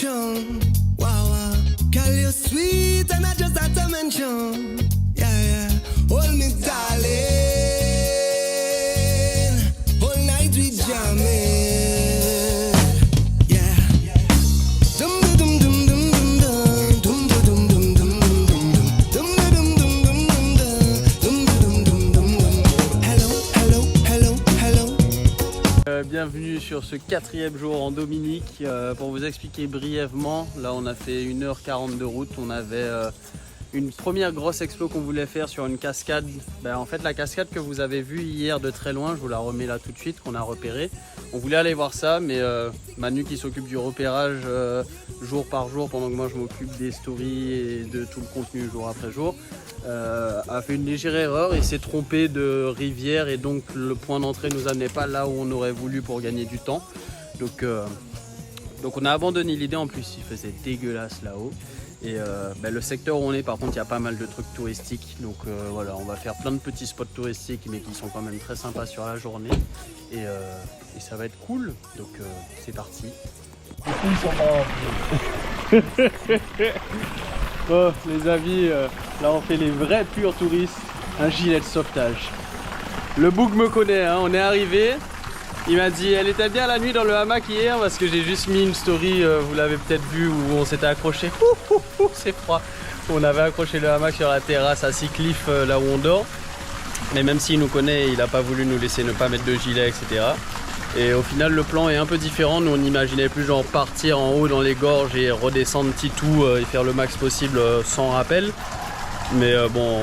mention. Wow, wow. Girl, you're sweet and I just had to mention. Yeah, yeah. Hold me, darling. All night we jamming. Bienvenue sur ce 4e jour en Dominique. Pour vous expliquer brièvement, là on a fait 1h40 de route. On avait une première grosse explo qu'on voulait faire sur une cascade. En fait la cascade que vous avez vue hier de très loin, je vous la remets là tout de suite, qu'on a repérée. On voulait aller voir ça, mais Manu qui s'occupe du repérage jour par jour pendant que moi je m'occupe des stories et de tout le contenu jour après jour, a fait une légère erreur. Il s'est trompé de rivière et donc le point d'entrée nous amenait pas là où on aurait voulu pour gagner du temps. Donc on a abandonné l'idée. En plus il faisait dégueulasse là-haut. Et le secteur où on est, par contre, il y a pas mal de trucs touristiques. Donc voilà, on va faire plein de petits spots touristiques, mais qui sont quand même très sympas sur la journée. Et ça va être cool. Donc c'est parti. Bon, les amis, là on fait les vrais purs touristes. Un gilet de sauvetage. Le bouc me connaît, hein, on est arrivé. Il m'a dit, elle était bien la nuit dans le hamac hier, parce que j'ai juste mis une story, vous l'avez peut-être vu, où on s'était accroché. C'est froid. On avait accroché le hamac sur la terrasse à Sea Cliff, là où on dort. Mais même s'il nous connaît, il n'a pas voulu nous laisser ne pas mettre de gilet, etc. Et au final, le plan est un peu différent. Nous, on imaginait plus genre partir en haut dans les gorges et redescendre Titou et faire le max possible sans rappel. Mais bon,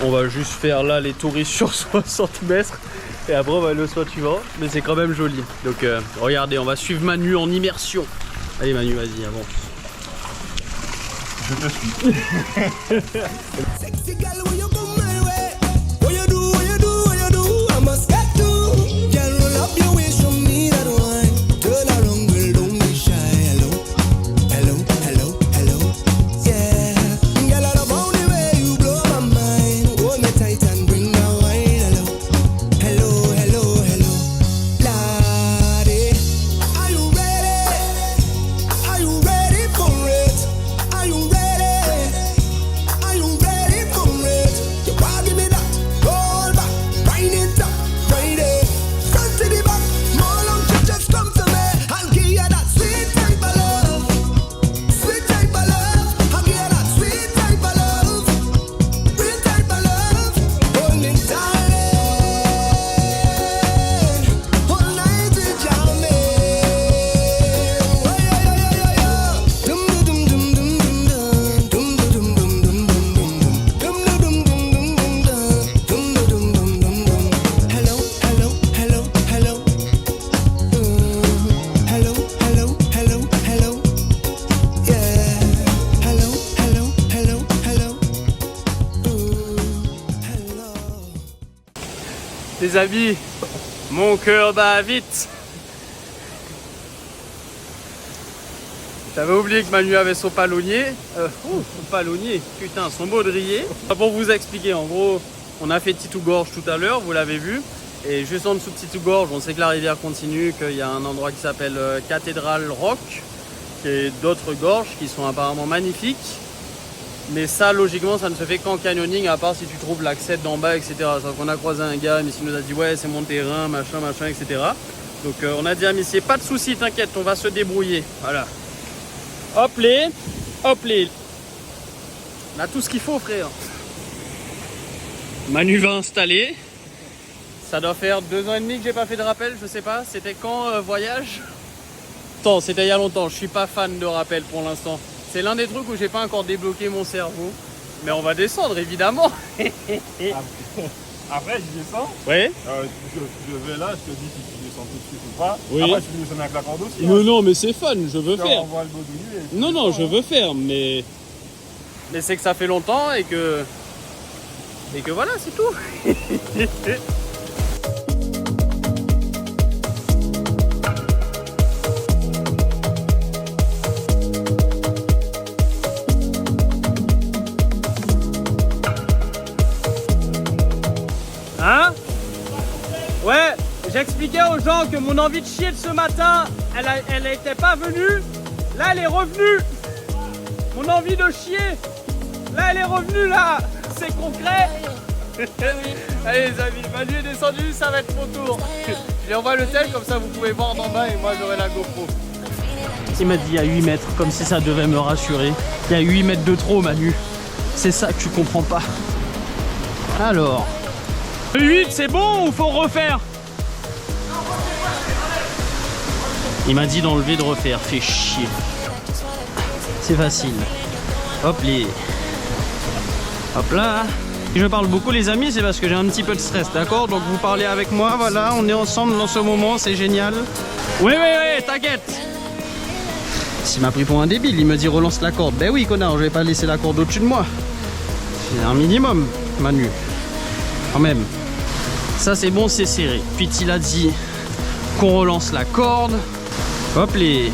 on va juste faire là les touristes sur 60 mètres. Et après on va aller au spot suivant, mais c'est quand même joli. Donc regardez, on va suivre Manu en immersion. Allez Manu, vas-y, avance. Je te suis. Les amis, mon cœur bat vite. J'avais oublié que Manu avait son palonnier. Son palonnier, putain, son baudrier. Pour vous expliquer, en gros, on a fait Titou-Gorge tout à l'heure, vous l'avez vu. Et juste en dessous de Titou-Gorge, on sait que la rivière continue, qu'il y a un endroit qui s'appelle Cathédrale Rock, et d'autres gorges qui sont apparemment magnifiques. Mais ça, logiquement, ça ne se fait qu'en canyoning, à part si tu trouves l'accès d'en bas, etc. Sauf qu'on a croisé un gars, mais il nous a dit ouais, c'est mon terrain, machin, etc. Donc on a dit à Missier, pas de souci, t'inquiète, on va se débrouiller. Voilà. Hop les, hop les. On a tout ce qu'il faut, frère. Manu va installer. Ça doit faire 2 ans et demi que j'ai pas fait de rappel, je sais pas. C'était quand voyage? Attends, c'était il y a longtemps. Je suis pas fan de rappel pour l'instant. C'est l'un des trucs où j'ai pas encore débloqué mon cerveau. Mais on va descendre, évidemment. Après, je descends. Oui. Je vais là, je te dis si tu descends tout de suite ou pas. Oui. Après, tu descends avec la corde aussi. Mais non, mais c'est fun, je veux faire. On voit le baudrier. Non, non, je veux faire, mais c'est que ça fait longtemps et que voilà, c'est tout. Hein? Ouais, j'expliquais aux gens que mon envie de chier de ce matin, elle était pas venue. Là, elle est revenue. Mon envie de chier. Là, elle est revenue, là. C'est concret. Allez, les amis, Manu est descendu, ça va être mon tour. Je lui envoie le tel, comme ça, vous pouvez voir d'en bas et moi, j'aurai la GoPro. Il m'a dit il y a 8 mètres, comme si ça devait me rassurer. Il y a 8 mètres de trop, Manu. C'est ça que tu comprends pas. Alors... 8, c'est bon ou faut refaire? Il m'a dit d'enlever, de refaire. Fais chier. C'est facile. Hop les. Hop là. Si je parle beaucoup les amis, c'est parce que j'ai un petit peu de stress, d'accord? Donc vous parlez avec moi, voilà, on est ensemble dans ce moment, c'est génial. Oui, t'inquiète. S'il m'a pris pour un débile, il me dit relance la corde. Ben oui connard, je vais pas laisser la corde au-dessus de moi. C'est un minimum, Manu. Quand même. Ça c'est bon, c'est serré. Puis il a dit qu'on relance la corde. Hop les.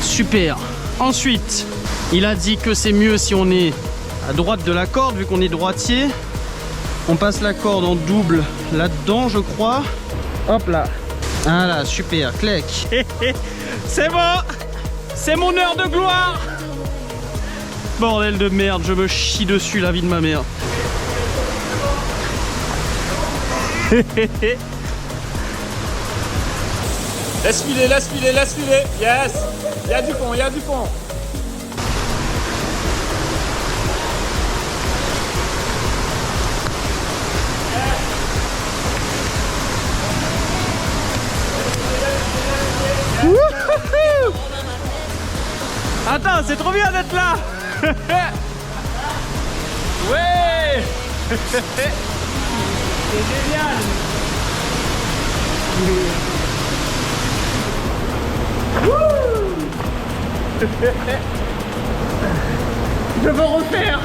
Super. Ensuite, il a dit que c'est mieux si on est à droite de la corde, vu qu'on est droitier. On passe la corde en double là-dedans, je crois. Hop là. Voilà, super, clac. C'est bon. C'est mon heure de gloire. Bordel de merde, je me chie dessus la vie de ma mère. Laisse filer, laisse filer, laisse filer. Yes. Il y a du fond, il y a du fond. Attends, c'est trop bien d'être là. Ouais. C'est génial. Je veux refaire.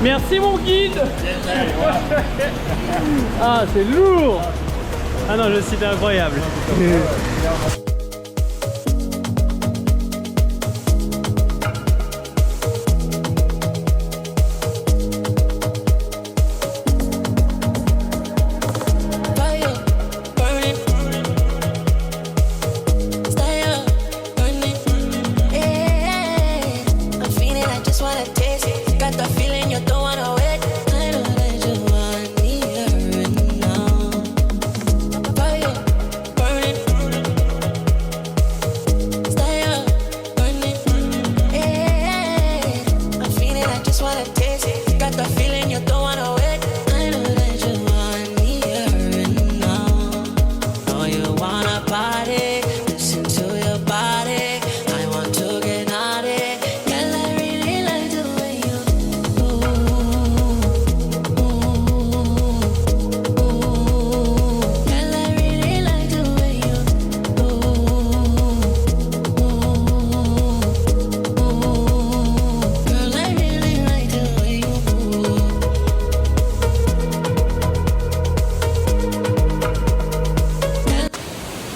Merci mon guide. Ah, c'est lourd. Ah non, le site est incroyable.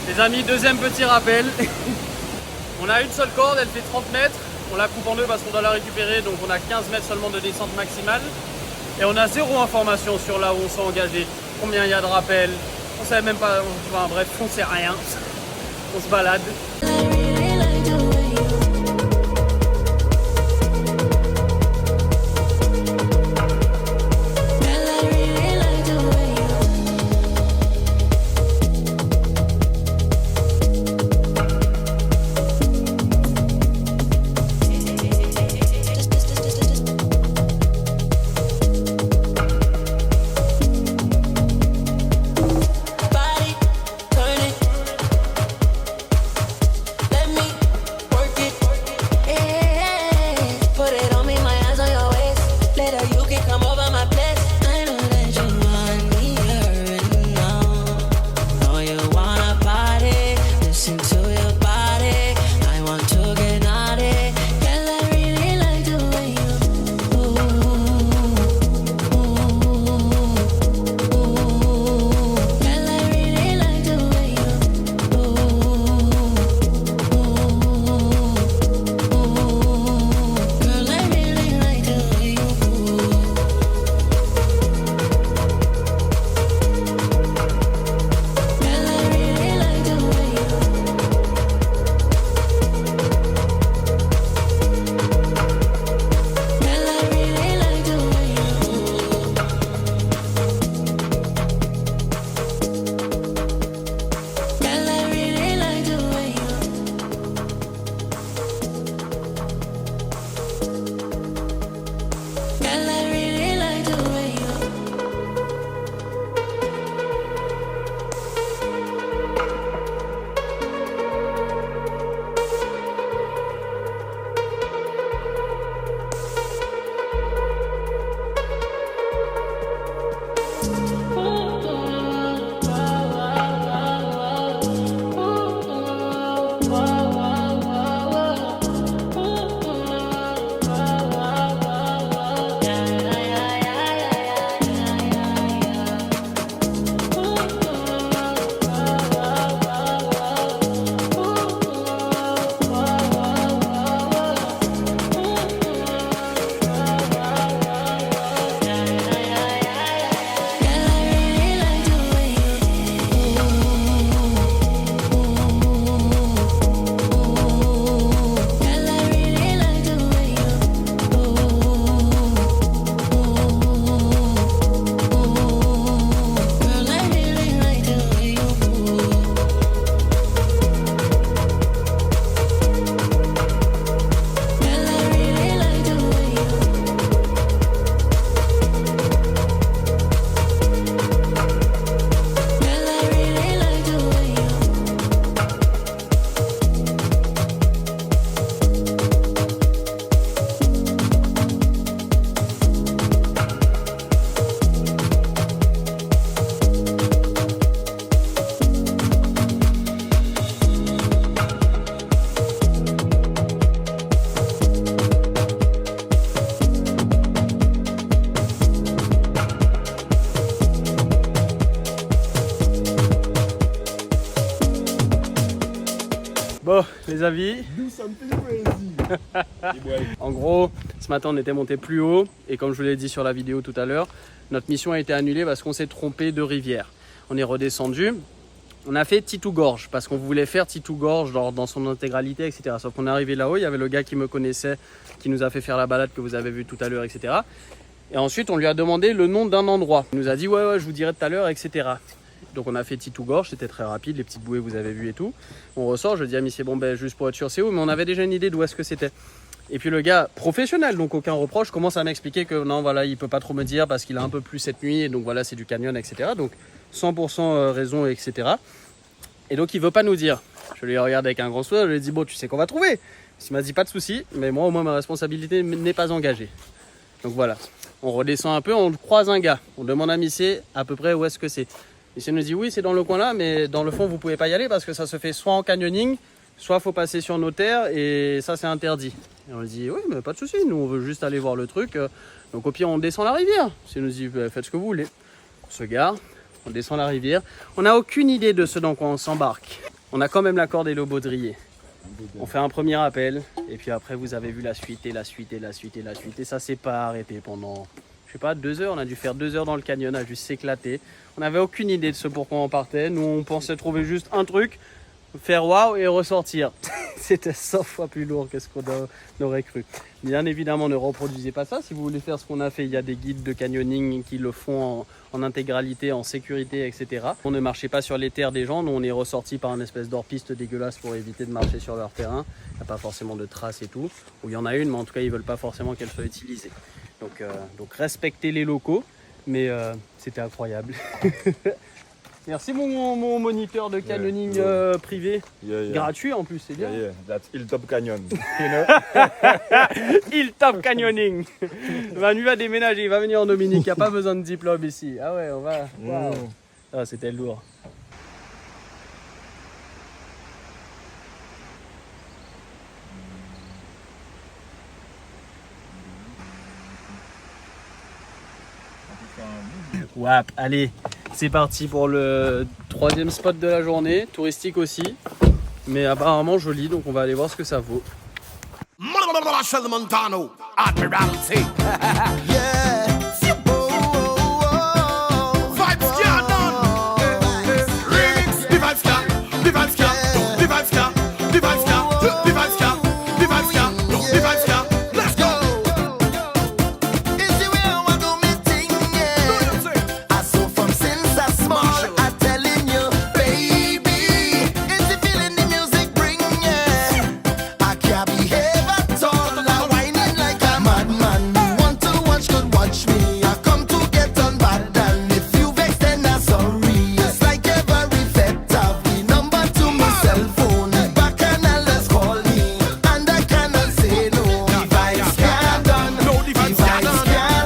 Les amis, deuxième petit rappel. On a une seule corde, elle fait 30 mètres. On la coupe en deux parce qu'on doit la récupérer, donc on a 15 mètres seulement de descente maximale. Et on a zéro information sur là où on s'est engagé, combien il y a de rappels. On savait même pas, enfin bref, on sait rien. On se balade. Les avis? Do something crazy. En gros, ce matin on était monté plus haut et comme je vous l'ai dit sur la vidéo tout à l'heure, notre mission a été annulée parce qu'on s'est trompé de rivière. On est redescendu, on a fait Titou-Gorge parce qu'on voulait faire Titou-Gorge dans son intégralité, etc. Sauf qu'on est arrivé là-haut, il y avait le gars qui me connaissait, qui nous a fait faire la balade que vous avez vue tout à l'heure, etc. Et ensuite on lui a demandé le nom d'un endroit. Il nous a dit ouais je vous dirai tout à l'heure, etc. Donc on a fait Titou-Gorge, c'était très rapide, les petites bouées vous avez vu et tout. On ressort, je dis à Miss bon ben juste pour être sûr c'est où, mais on avait déjà une idée d'où est-ce que c'était. Et puis le gars professionnel, donc aucun reproche, commence à m'expliquer que non voilà il peut pas trop me dire parce qu'il a un peu plu cette nuit, et donc voilà c'est du canyon, etc. Donc 100% raison, etc. Et donc il veut pas nous dire. Je lui regarde avec un grand sourire, je lui ai dit bon tu sais qu'on va trouver. Il m'a dit pas de souci, mais moi au moins ma responsabilité n'est pas engagée. Donc voilà, on redescend un peu, on croise un gars, on demande à Missé à peu près où est-ce que c'est. Missé nous dit oui c'est dans le coin là, mais dans le fond vous pouvez pas y aller parce que ça se fait soit en canyoning, soit faut passer sur nos terres et ça c'est interdit. Et on lui dit oui mais pas de souci, nous on veut juste aller voir le truc, donc au pire on descend la rivière. Il nous dit faites ce que vous voulez. On se gare, on descend la rivière, on n'a aucune idée de ce dans quoi on s'embarque. On a quand même la corde et le baudrier. On fait un premier appel et puis après vous avez vu la suite et la suite et la suite et la suite et ça s'est pas arrêté pendant je sais pas 2 heures. On a dû faire 2 heures dans le canyon à juste s'éclater. On n'avait aucune idée de ce pourquoi on partait. Nous on pensait trouver juste un truc, faire waouh et ressortir. C'était 100 fois plus lourd que ce qu'on aurait cru. Bien évidemment ne reproduisez pas ça. Si vous voulez faire ce qu'on a fait, il y a des guides de canyoning qui le font en intégralité, en sécurité, etc. On ne marchait pas sur les terres des gens. Nous on est ressorti par une espèce d'hors-piste dégueulasse pour éviter de marcher sur leur terrain. Il n'y a pas forcément de traces et tout. Ou il y en a une mais en tout cas ils veulent pas forcément qu'elle soit utilisée. Donc respectez les locaux. Mais c'était incroyable. Merci mon moniteur de canyoning privé. Gratuit en plus, c'est bien. That's Hilltop Canyon. Hilltop Canyoning. Manu va déménager, il va venir en Dominique, il n'y a pas besoin de diplôme ici. Ah ouais, on va. Wow. Ah, c'était lourd. Wap, allez, c'est parti pour le 3e spot de la journée, touristique aussi, mais apparemment joli, donc on va aller voir ce que ça vaut. Marshall Montano, Admiralty. Yeah. Vibes can't done. Remix. The vibes can't. The vibes can't. The vibes can't. The vibes can't. The vibes can't. The vibes can't. The vibes can't. Let's go. It's the way I want to me thing, yeah. I saw from since I small, I telling you, baby. It's the feeling the music bring, yeah. I can't behave at all. I whining like a madman. You want to watch, could watch me. I come to get on bad, and if you vex, then I'm sorry. It's like every vet have the number to my cell phone. Back and I'll just call me, and I cannot say no. The vibes can't done. No, the vibes can't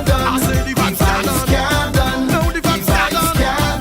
done. I say the vibes can't done. No, the vibes can't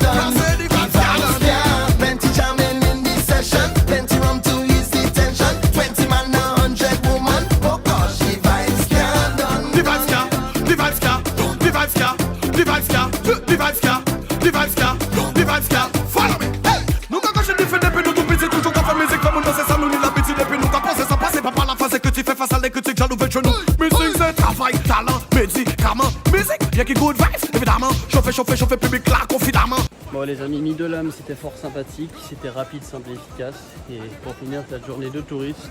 done. I say the vibes can't done. Plenty jamming in the session, plenty rum to ease the tension. 20 man, 100 woman. Oh gosh, the vibes can't done. The vibes can't. The vibes can't. The vibes can't. The vibes can't. The vibes can't. The vibes can't. The vibes can't. Follow me. Hey, nous quand je défais depuis nous tout petit toujours qu'on fait musique comme on danse ça nous la petit depuis nous quand penser ça passe pas par la face que tu fais face à les critiques jaloux veulent genou. Musique c'est travail, talent, médicament, musique, y'a qui good vibes évidemment. Chauffer public là confidemment. Bon les amis, Middelheim c'était fort sympathique, c'était rapide, simple et efficace. Et pour finir cette journée de touristes,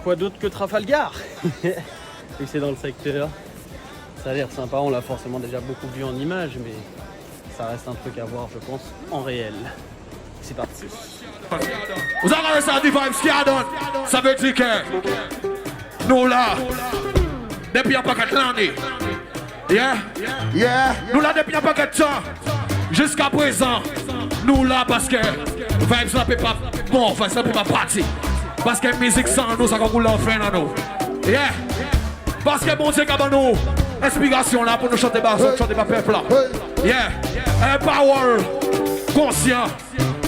quoi d'autre que Trafalgar. Vu que c'est dans le secteur, ça a l'air sympa, on l'a forcément déjà beaucoup vu en images, mais ça reste un truc à voir je pense en réel. C'est parti. Vous avez resté des vibes qui a donné. Ça veut dire que nous là, depuis un paquet de l'année, nous là depuis un paquet de temps, jusqu'à présent, nous là parce que vibes ça peut pas bon, enfin ça peut pas partir. Parce que musique sans nous, ça va rouler en frein à nous. Parce que bon Dieu qui a nous inspiration là pour nous chanter bas, chanter pas peuple là. Un power conscient.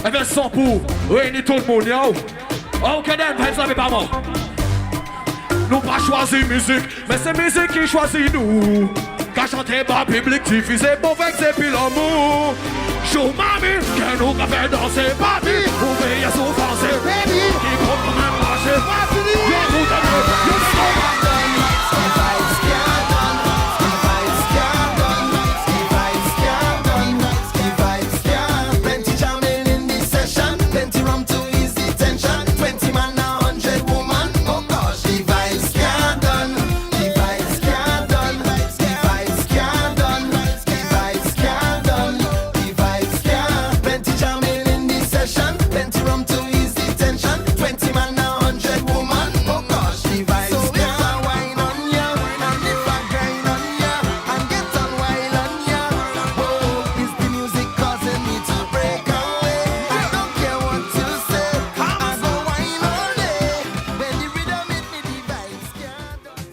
Avec son pour réunir tout le monde, yo. Ok, then, vibes ça fait pas mort. Nous pas choisi musique, mais c'est musique qui choisit nous. Qu'à chanter par public, diffuser pour vexer puis l'amour. Show mamie, que nous qu'a fait danser, papi. Pour veiller sur français, baby. Qui compte comme un marcher. Yo, route à deux. Yo, Plenty jamming in this session, plenty rum to ease the tension. 20 man now, 100 woman. Oh gosh, the vibes can't done. The vibes can't done. The vibes can't done. The vibes can't done. The vibes can't. Plenty jamming in this session, plenty rum to ease the tension. 20 man now, 100 woman. Oh gosh, the vibes so can't. So if I wine on ya, and if I grind on ya, and get on wild on ya, whoa, is the music causing me to break away? I don't care what you say, I go wine all day. When the rhythm hit me, the vibes can't done.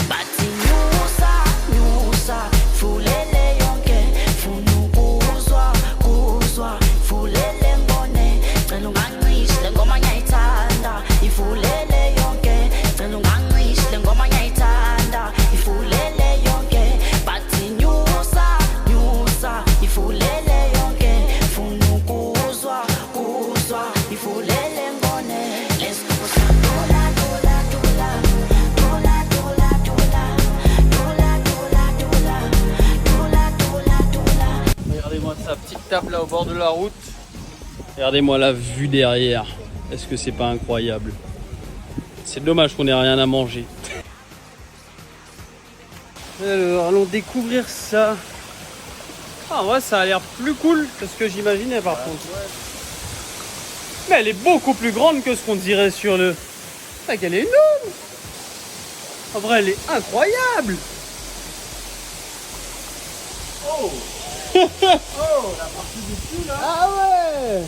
Bati nyusa, fulele yonke, funu kuzwa, fulele mbone, cela ungangishi le ngoma ngiyayithanda, ifulele yonke, cela ungangishi le ngoma ngiyayithanda, ifulele yonke, bati nyusa, ifulele yonke, funu kuzwa, ifulele mbone, let's go. Regardez-moi sa petite table là au bord de la route. Regardez-moi la vue derrière. Est-ce que c'est pas incroyable? C'est dommage qu'on ait rien à manger. Alors, allons découvrir ça. Ah ouais, ça a l'air plus cool que ce que j'imaginais par contre. Mais elle est beaucoup plus grande que ce qu'on dirait sur le... C'est qu'elle est énorme. En vrai, elle est incroyable. Oh. Oh, la partie du dessus là. Ah ouais.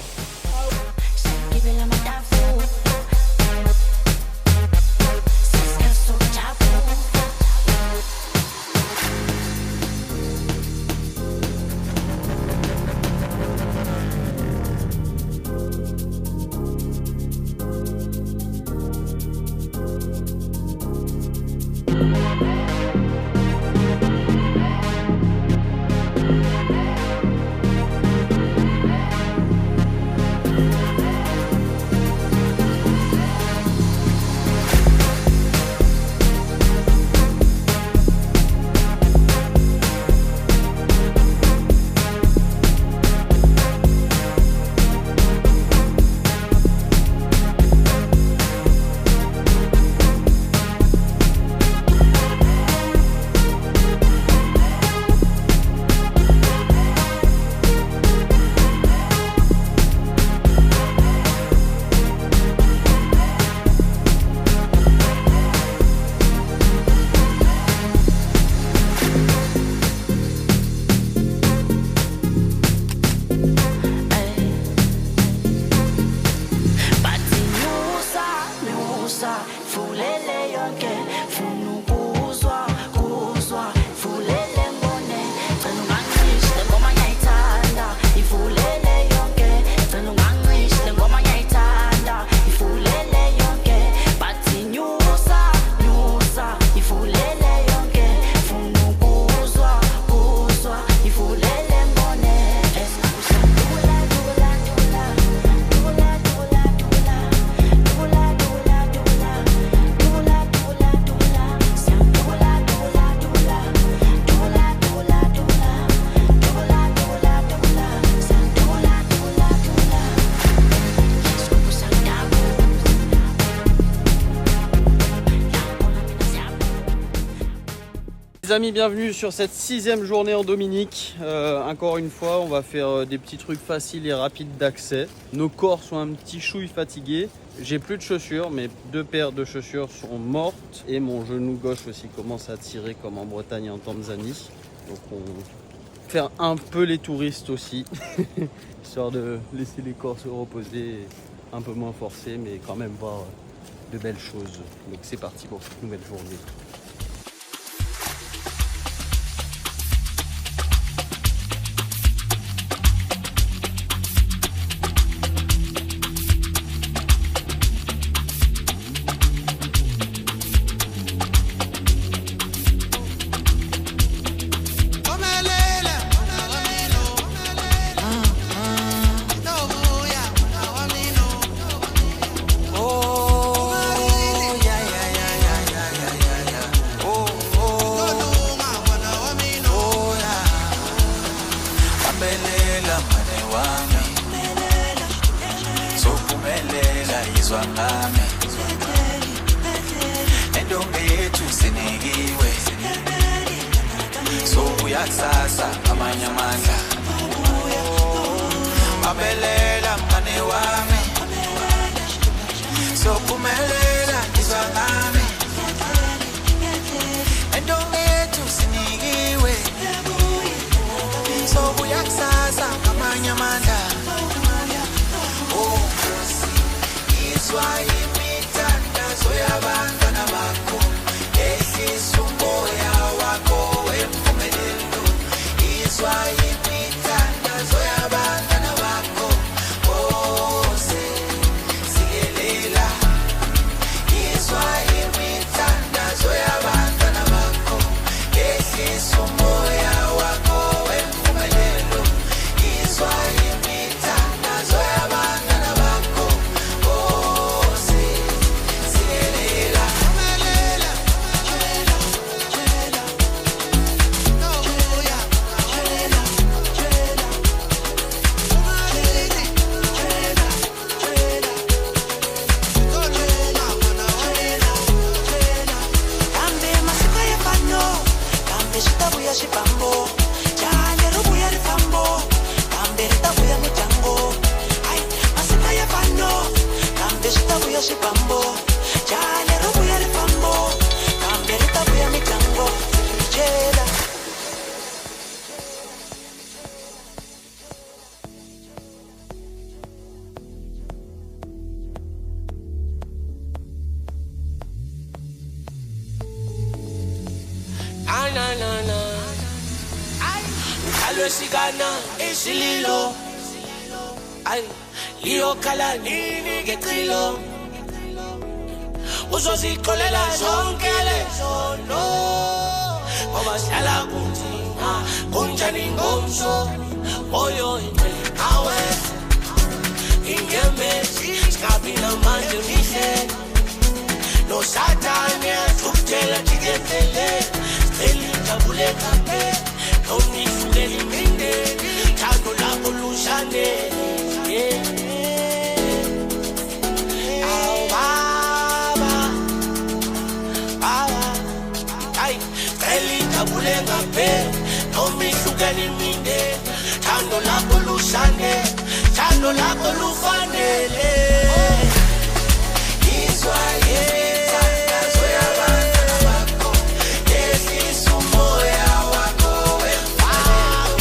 Les amis, bienvenue sur cette 6e journée en Dominique. Encore une fois, on va faire des petits trucs faciles et rapides d'accès. Nos corps sont un petit chouille fatigués. J'ai plus de chaussures, mes 2 paires de chaussures sont mortes. Et mon genou gauche aussi commence à tirer comme en Bretagne et en Tanzanie. Donc on va faire un peu les touristes aussi. Histoire de laisser les corps se reposer, un peu moins forcés, mais quand même voir de belles choses. Donc c'est parti pour cette nouvelle journée. Sophumelela mane wami, sophumelela izwa ngami. Entombi yethu sinikiwe, sobuya kusasa amanye amandla. Mabelela mane wami, sophumelela izwa ngami. Entombi yethu sinikiwe, sobuya kusasa amanye amandla. Oh Nkosi, izwa imithandazo yabantwana bakho, ehlisa umoya wakho wempumelelo. Izwa imithandazo yabantwana bakho, Nkosi, sikelela. Izwa imithandazo yabantwana bakho, ehlisa umoya wakho wempumelelo. Izwa imithandazo yabantwana bakho, Nkosi, sikelela. Kambe masiko yefano, kambe shitabuya shipambo, jane rubuya rifambo, kambe ritabuya mitango. Ay, masiko yefano, kambe shitabuya shipambo, jane rubuya rifambo, kambe ritabuya mitango. Jela. Na Alwesigana isililo, ay liyo kala nini ngecilo. Uzozixolela zonke lezono, ngoba sihlala kunzima kunjani ngomso. Moyo ingcwele nawe, ingemezi singabi namandla mihle. No Satani asukutshela jikepele, sicela ijabule kape, nonifulele imindeni, thando lakho lushane. Awu baba, baba, ay, sicela ijabule kape, nonifulele imindeni, thando lakho lushane, thando lakho lufanele. Izwa imithandazo yabantwana bakho, ehlisa umoya wakho wempumelelo.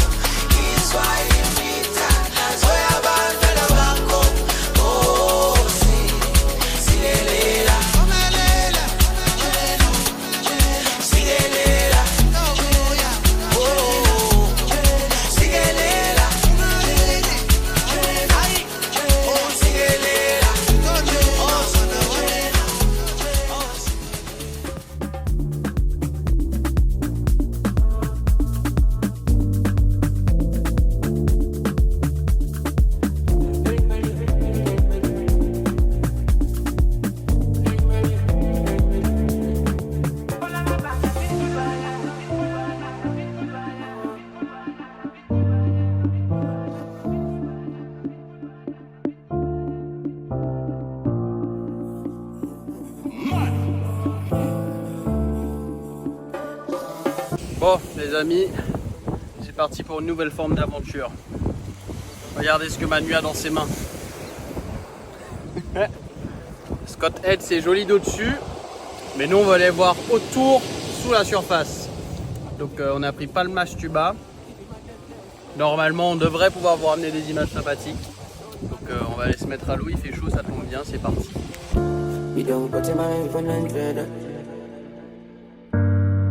Izwa imithandazo yabantwana bakho, Nkosi, sikelela. Sikelela. Oh, sikelela. Ay, oh, sikelela. Bon les amis, c'est parti pour une nouvelle forme d'aventure. Regardez ce que Manu a dans ses mains. Scott Head, c'est joli d'au-dessus, mais nous on va aller voir autour, sous la surface. Donc on a pris Palmas Tuba. Normalement on devrait pouvoir vous ramener des images sympathiques. Donc on va aller se mettre à l'eau, il fait chaud, ça tombe bien, c'est parti. You don't put in my phone and dread.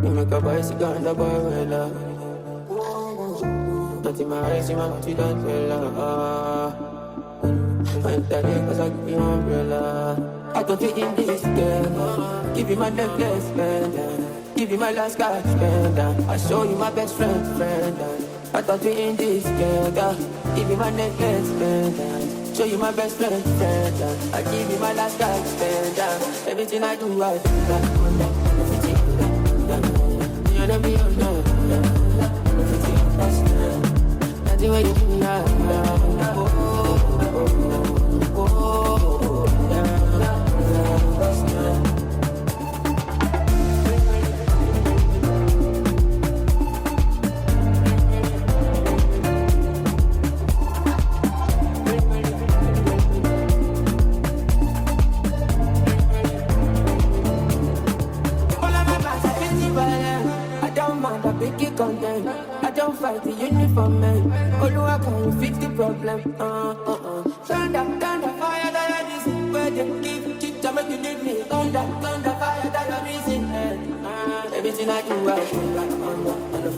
You make a bicycle and a umbrella. Not in my eyes, you might you don't tell. I'm telling cause I give you umbrella. I don't fit in this girl. Give you my necklace, friend. Give you my last cash, friend. I show you my best friend. I don't fit in this girl. Give you my necklace, friend. Show you my best friend. I give you my last cash, friend. Everything I do, I do that. Everything that. You know me, you know. Everything that's see what you do now. Content. I don't fight the uniform man. Although I can't fix the problem. Thunder, fire, that is it. Where they give chick to make you need me. Thunder, fire, that is it. Everything I do, I do. Under